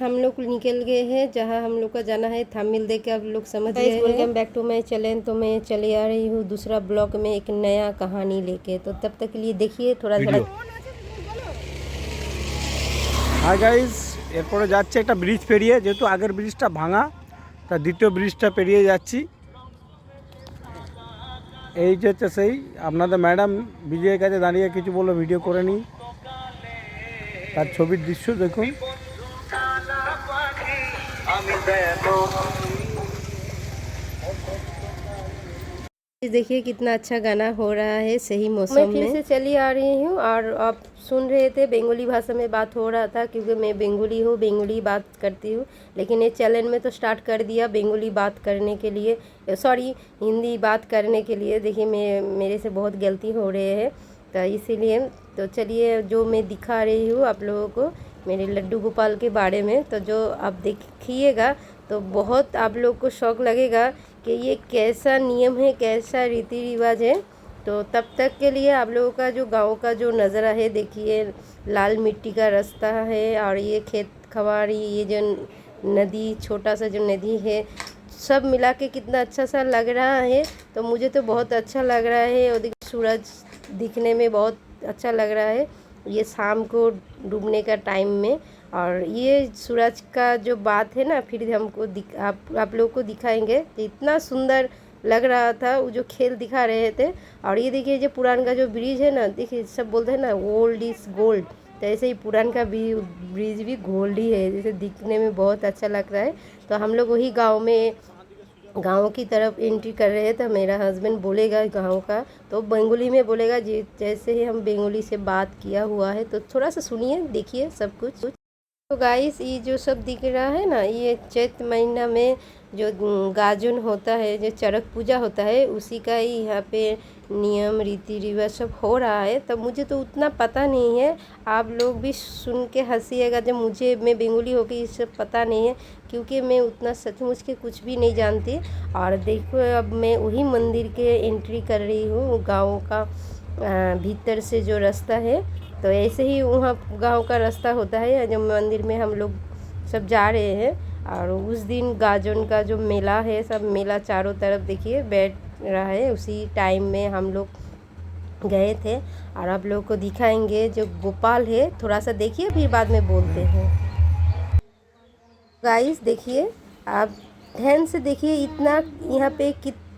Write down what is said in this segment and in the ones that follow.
हम लोग निकल गए हैं जहाँ हम लोग का जाना है। थंबनेल देख के आप लोग समझ गए हैं। Welcome back to my channel. तो मैं चले आ रही हूँ दूसरा ब्लॉग में एक नया कहानी लेके। तो तब तक के लिए देखिए थोड़ा थोड़ा। हाय गाइस, এরপরে যাচ্ছে একটা ব্রিজ পেরিয়ে, যেহেতু আগের ব্রিজটা ভাঙা তা দ্বিতীয় ব্রিজটা পেরিয়ে যাচ্ছি। এই যে হচ্ছে সেই আপনাদের ম্যাডাম ব্রিজের কাছে দাঁড়িয়ে কিছু বললো, ভিডিও করে নিই। তার ছবির দৃশ্য দেখুন। देखिए कितना अच्छा गाना हो रहा है सही मौसम में। मैं फिर से चली आ रही हूँ और आप सुन रहे थे बेंगोली भाषा में बात हो रहा था, क्योंकि मैं बेंगोली हूँ, बेंगोली बात करती हूँ। लेकिन ये चैनल में तो स्टार्ट कर दिया बेंगोली बात करने के लिए, सॉरी हिंदी बात करने के लिए। देखिए मेरे से बहुत गलती हो रहे हैं, तो इसीलिए तो चलिए जो मैं दिखा रही हूँ आप लोगों को मेरे लड्डू गोपाल के बारे में। तो जो आप देखिएगा तो बहुत आप लोग को शौक लगेगा कि ये कैसा नियम है, कैसा रीति रिवाज है। तो तब तक के लिए आप लोगों का जो गांव का जो नज़ारा है देखिए, लाल मिट्टी का रास्ता है और ये खेत खवारी, ये जो नदी, छोटा सा जो नदी है, सब मिला के कितना अच्छा सा लग रहा है। तो मुझे तो बहुत अच्छा लग रहा है। और देखिए सूरज दिखने में बहुत अच्छा लग रहा है, ये शाम को डूबने का टाइम में। और ये सूरज का जो बात है ना, फिर हमको आप लोग को दिखाएंगे। तो इतना सुंदर लग रहा था वो जो खेल दिखा रहे थे। और ये देखिए जो पुरान का जो ब्रिज है ना, देखिए सब बोलते हैं ना ओल्ड इज़ गोल्ड, तो ऐसे ही पुरान का ब्रिज भी गोल्ड ही है, जैसे दिखने में बहुत अच्छा लग रहा है। तो हम लोग वही गाँव की तरफ एंट्री कर रहे हैं। तो मेरा हस्बैंड बोलेगा गाँव का, तो बंगाली में बोलेगा जी, जैसे ही हम बंगाली से बात किया हुआ है। तो थोड़ा सा सुनिए, देखिए सब कुछ। तो गाइस ये जो सब दिख रहा है ना, ये चैत महीना में जो गाजन होता है, जो चरक पूजा होता है, उसी का ही यहाँ पे नियम रीति रिवाज सब हो रहा है। तो मुझे तो उतना पता नहीं है, आप लोग भी सुन के हंसीएगा जब मैं बंगाली होकर ये सब पता नहीं है, क्योंकि मैं उतना सचमुच के कुछ भी नहीं जानती। और देखो अब मैं वही मंदिर के एंट्री कर रही हूँ, गाँव का भीतर से जो रास्ता है। तो ऐसे ही वहाँ गांव का रास्ता होता है जो मंदिर में हम लोग सब जा रहे हैं। और उस दिन गाजन का जो मेला है, सब मेला चारों तरफ देखिए बैठ रहा है, उसी टाइम में हम लोग गए थे। और आप लोग को दिखाएंगे जो गोपाल है, थोड़ा सा देखिए फिर बाद में बोलते हैं। गाइस देखिए, आप ध्यान से देखिए, इतना यहाँ पे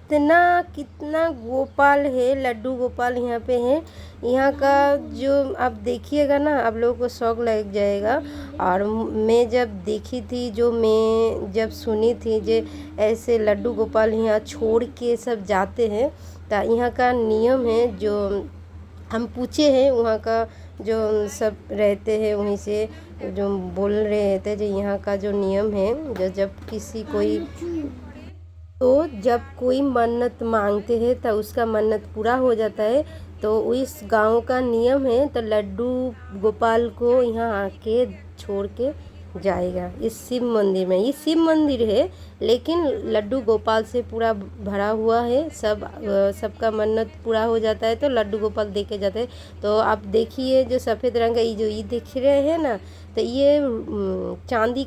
कितना गोपाल है, लड्डू गोपाल यहाँ पे है। यहाँ का जो आप देखिएगा ना, आप लोगों को शौक लग जाएगा। और मैं जब देखी थी, जो मैं जब सुनी थी जो ऐसे लड्डू गोपाल यहाँ छोड़ के सब जाते हैं, तो यहाँ का नियम है जो हम पूछे हैं वहाँ का जो सब रहते हैं, वहीं से जो बोल रहे थे जो यहाँ का जो नियम है, जो जब कोई मन्नत मांगते हैं तो उसका मन्नत पूरा हो जाता है। तो इस गांव का नियम है, तो लड्डू गोपाल को यहाँ आके छोड़ के जाएगा इस शिव मंदिर में। ये शिव मंदिर है, लेकिन लड्डू गोपाल से पूरा भरा हुआ है। सबका मन्नत पूरा हो जाता है तो लड्डू गोपाल दे के जाते हैं। तो आप देखिए जो सफ़ेद रंग का ये देख रहे हैं ना, तो ये चांदी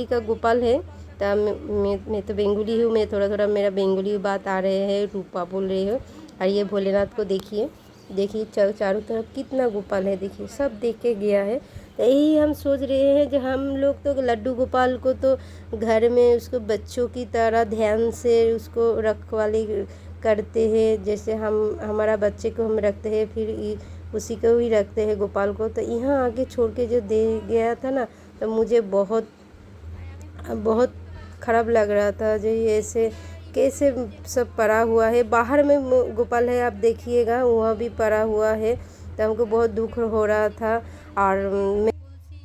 का गोपाल है। तो मैं तो बेंगोली हूँ, मैं थोड़ा मेरा बेंगोली बात आ रहे हैं, रूपा बोल रही हूँ। और ये भोलेनाथ को देखिए चारों तरफ कितना गोपाल है, देखिए सब देख के गया है। तो यही हम सोच रहे हैं जो हम लोग तो लड्डू गोपाल को तो घर में उसको बच्चों की तरह ध्यान से उसको रखवाली करते हैं, जैसे हमारा बच्चे को हम रखते हैं, फिर उसी को ही रखते हैं गोपाल को। तो यहाँ आके छोड़ के जो दे गया था ना, तो मुझे बहुत ख़राब लग रहा था। जो ये ऐसे कैसे सब पड़ा हुआ है, बाहर में गोपाल है, आप देखिएगा वहाँ भी पड़ा हुआ है। तो हमको बहुत दुख हो रहा था। और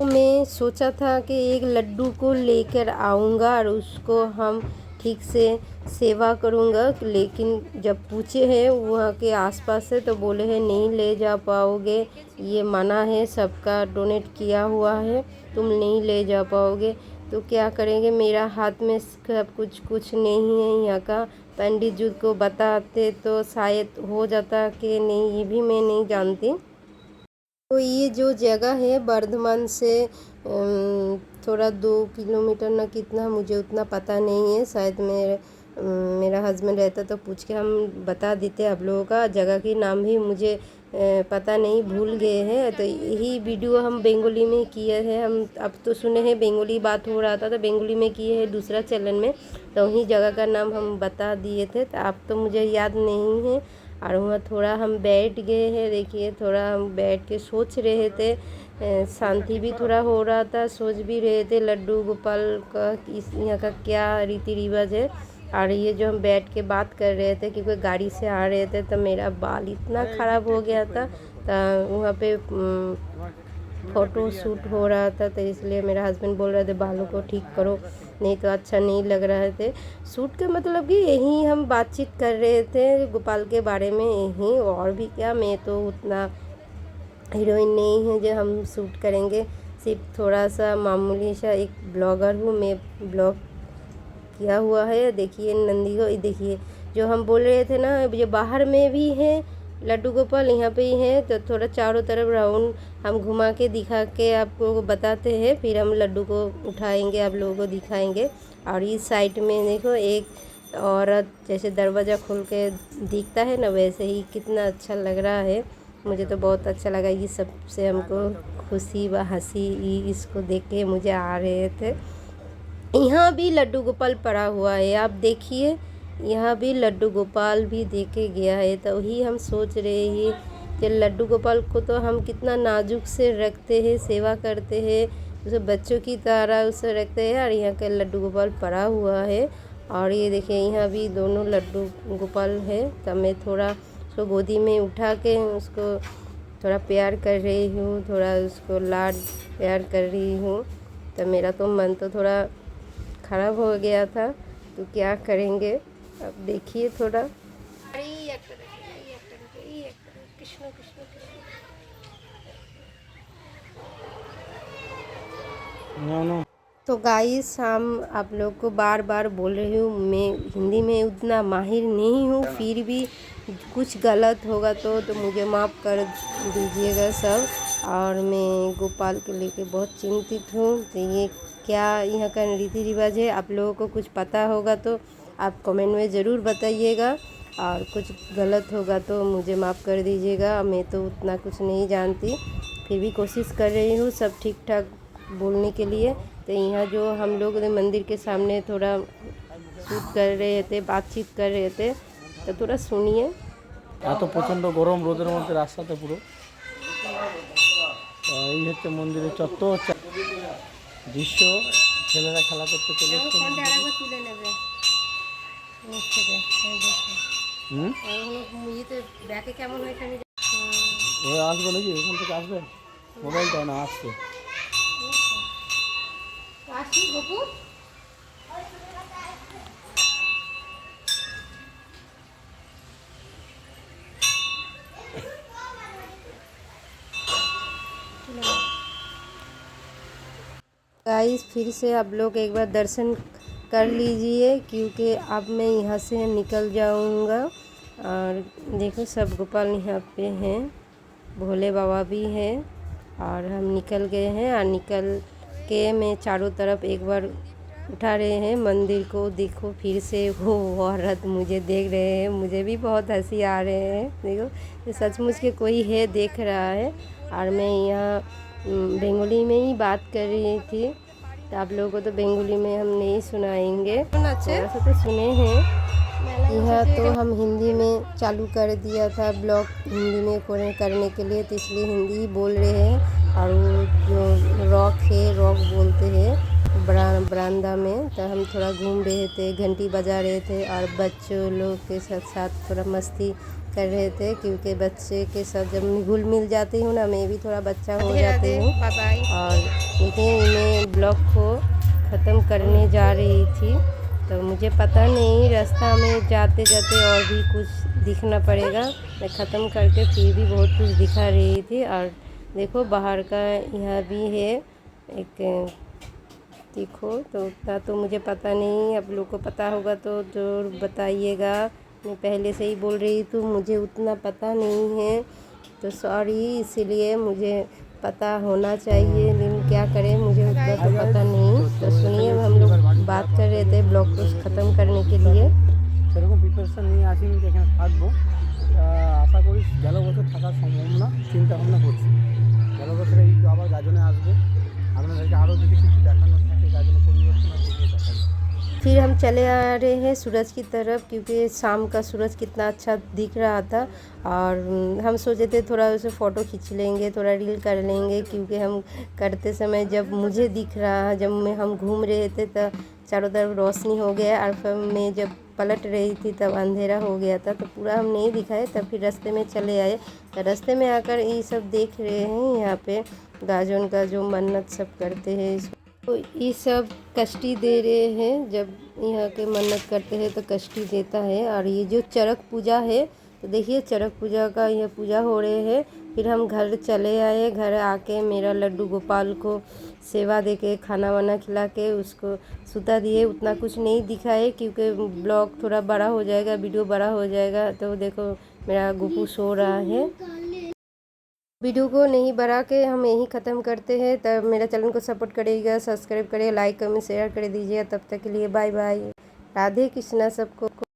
मैं सोचा था कि एक लड्डू को लेकर आऊँगा और उसको हम ठीक से सेवा करूँगा, लेकिन जब पूछे हैं वहाँ के आसपास से, तो बोले हैं नहीं ले जा पाओगे, ये मना है, सबका डोनेट किया हुआ है, तुम नहीं ले जा पाओगे। तो क्या करेंगे, मेरा हाथ में सब कुछ नहीं है। यहाँ का पंडित जी को बताते तो शायद हो जाता कि नहीं, ये भी मैं नहीं जानती। तो ये जो जगह है बर्धमान से थोड़ा 2 किलोमीटर ना कितना, मुझे उतना पता नहीं है। शायद मेरा हस्बैंड रहता तो पूछ के हम बता देते आप लोगों का। जगह के नाम भी मुझे पता नहीं, भूल गए हैं। तो यही वीडियो हम बंगाली में किए हैं। हम अब तो सुने हैं बंगाली बात हो रहा था तो बंगाली में किए हैं दूसरा चैनल में, तो वही जगह का नाम हम बता दिए थे। तो अब तो मुझे याद नहीं है। और वहाँ थोड़ा हम बैठ गए हैं, देखिए थोड़ा हम बैठ के सोच रहे थे, शांति भी थोड़ा हो रहा था, सोच भी रहे थे लड्डू गोपाल का इस यहाँ का क्या रीति रिवाज है। और ये जो हम बैठ के बात कर रहे थे क्योंकि गाड़ी से आ रहे थे तो मेरा बाल इतना ख़राब हो गया था, तो वहाँ पे फ़ोटो शूट हो रहा था, तो इसलिए मेरा हस्बैंड बोल रहे थे बालों को ठीक करो, नहीं तो अच्छा नहीं लग रहे थे। शूट के मतलब कि यही हम बातचीत कर रहे थे गोपाल के बारे में, यही और भी क्या। मैं तो उतना हीरोइन नहीं हूँ जो हम शूट करेंगे, सिर्फ थोड़ा सा मामूली सा एक ब्लॉगर हूँ। मैं ब्लॉग किया हुआ है। देखिए नंदी को, देखिए जो हम बोल रहे थे ना, ये बाहर में भी है लड्डू गोपाल, यहाँ पे ही है। तो थोड़ा चारों तरफ राउंड हम घुमा के दिखा के आपको बताते हैं, फिर हम लड्डू को उठाएंगे, आप लोगों को दिखाएंगे। और इस साइड में देखो एक औरत जैसे दरवाज़ा खोल के दिखता है ना, वैसे ही कितना अच्छा लग रहा है। मुझे तो बहुत अच्छा लगा। ये सबसे हमको खुशी व हंसी इसको देख के मुझे आ रहे थे। यहाँ भी लड्डू गोपाल पड़ा हुआ है, आप देखिए यहाँ भी लड्डू गोपाल भी देखे गया है। तो वही हम सोच रहे हैं कि लड्डू गोपाल को तो हम कितना नाजुक से रखते हैं, सेवा करते हैं, उसे बच्चों की तरह उसे रखते हैं। और यहाँ का लड्डू गोपाल पड़ा हुआ है। और ये देखिए यहाँ भी दोनों लड्डू गोपाल है। तो मैं थोड़ा उसको गोदी में उठा के उसको थोड़ा प्यार कर रही हूँ, थोड़ा उसको लाड प्यार कर रही हूँ। तो मेरा तो मन तो थोड़ा ख़राब हो गया था, तो क्या करेंगे अब देखिए थोड़ा। कृष्ण कृष्ण नो। तो गाइस हम आप लोग को बार बार बोल रही हूँ, मैं हिंदी में उतना माहिर नहीं हूँ, फिर भी कुछ गलत होगा तो मुझे माफ़ कर दीजिएगा सब। और मैं गोपाल के लेके बहुत चिंतित हूँ। तो ये क्या यहाँ का रीति रिवाज है, आप लोगों को कुछ पता होगा तो आप कमेंट में ज़रूर बताइएगा। और कुछ गलत होगा तो मुझे माफ़ कर दीजिएगा। मैं तो उतना कुछ नहीं जानती, फिर भी कोशिश कर रही हूँ सब ठीक ठाक बोलने के लिए। तो यहाँ जो हम लोग मंदिर के सामने थोड़ा शूट कर रहे थे, बातचीत कर रहे थे, तो थोड़ा सुनिए। এত প্রচণ্ড গরম, রোদের মধ্যে রাস্তাতে পুরো এই হচ্ছে মন্দিরের চত্বর দৃশ্য। ছেলেরা খেলা করতে চলে এসছে। কেমন হয়েছে ওরা আসবে নাকি, এখান থেকে আসবে? মোবাইলটা না আসছে। আসি গোপু। गाइस फिर से आप लोग एक बार दर्शन कर लीजिए, क्योंकि अब मैं यहाँ से निकल जाऊँगा। और देखो सब गोपाल यहाँ पे हैं, भोले बाबा भी हैं। और हम निकल गए हैं, और निकल के मैं चारों तरफ एक बार उठा रहे हैं मंदिर को। देखो फिर से वो औरत मुझे देख रहे हैं, मुझे भी बहुत हंसी आ रहे हैं। देखो ये सचमुच के कोई है देख रहा है। और मैं यहाँ बंगाली में ही बात कर रही थी, तो आप लोगों को तो बंगाली में हम नहीं सुनाएंगे, थोड़ा सा तो सुने हैं। यह तो हम हिंदी में चालू कर दिया था ब्लॉग, हिंदी में करने के लिए, तो इसलिए हिंदी ही बोल रहे हैं। और वो जो रॉक है, रॉक बोलते हैं बरामदा में, तो हम थोड़ा घूम रहे थे, घंटी बजा रहे थे, और बच्चों लोग के साथ थोड़ा मस्ती कर रहे थे। क्योंकि बच्चे के साथ जब घुल मिल जाती हूँ ना, मैं भी थोड़ा बच्चा हो जाती हूँ। और देखिए मैं ब्लॉग को ख़त्म करने जा रही थी, तो मुझे पता नहीं रास्ता में जाते जाते और भी कुछ दिखना पड़ेगा। मैं ख़त्म करके फिर भी बहुत कुछ दिखा रही थी। और देखो बाहर का यहाँ भी है एक, देखो तो उतना तो मुझे पता नहीं, आप लोग को पता होगा तो ज़रूर बताइएगा। मैं पहले से ही बोल रही थी मुझे उतना पता नहीं है, तो सॉरी, इसीलिए मुझे पता होना चाहिए। लेकिन क्या क्या करें, मुझे उतना तो पता नहीं। तो सुनिए, हम लोग बात कर रहे थे ब्लॉग को ख़त्म करने के लिए। সেরকম প্রিপারেশন নিয়ে আসিনি যে এখানে থাকবো। আশা করি গেল বছর থাকার সম্ভাবনা চিন্তা ভাবনা করছি। গেল বছর এই আবার গাজনে আসবো, আপনাদেরকে আরও যদি কিছু দেখানোর থাকে গাজনে পরিবর্তন আছে সেগুলো দেখাবো। फिर हम चले आ रहे हैं सूरज की तरफ, क्योंकि शाम का सूरज कितना अच्छा दिख रहा था। और हम सोचे थे थोड़ा उसे फ़ोटो खींच लेंगे, थोड़ा रील कर लेंगे, क्योंकि हम करते समय जब मुझे दिख रहा, जब हम घूम रहे थे तो चारों तरफ रोशनी हो गया, और फिर मैं जब पलट रही थी तब अंधेरा हो गया था, तो पूरा हम नहीं दिखाए। तब फिर रास्ते में चले आए, तो रास्ते में आकर ये सब देख रहे हैं। यहाँ पे गाजन का जो मन्नत सब करते हैं, तो ये सब कष्टी दे रहे हैं। जब यहाँ के मन्नत करते हैं तो कष्टी देता है। और ये जो चरक पूजा है, तो देखिए चरक पूजा का यह पूजा हो रहे हैं। फिर हम घर चले आए। घर आके मेरा लड्डू गोपाल को सेवा दे के, खाना वाना खिला के उसको सुता दिए। उतना कुछ नहीं दिखाए क्योंकि ब्लॉग थोड़ा बड़ा हो जाएगा, वीडियो बड़ा हो जाएगा। तो देखो मेरा गोपू सो रहा है। वीडियो को नहीं बढ़ा के हम यहीं ख़त्म करते हैं। तब मेरा चैनल को सपोर्ट करिएगा, सब्सक्राइब करिए, लाइक कमेंट शेयर कर दीजिएगा। तब तक के लिए बाय बाय। राधे कृष्णा सबको।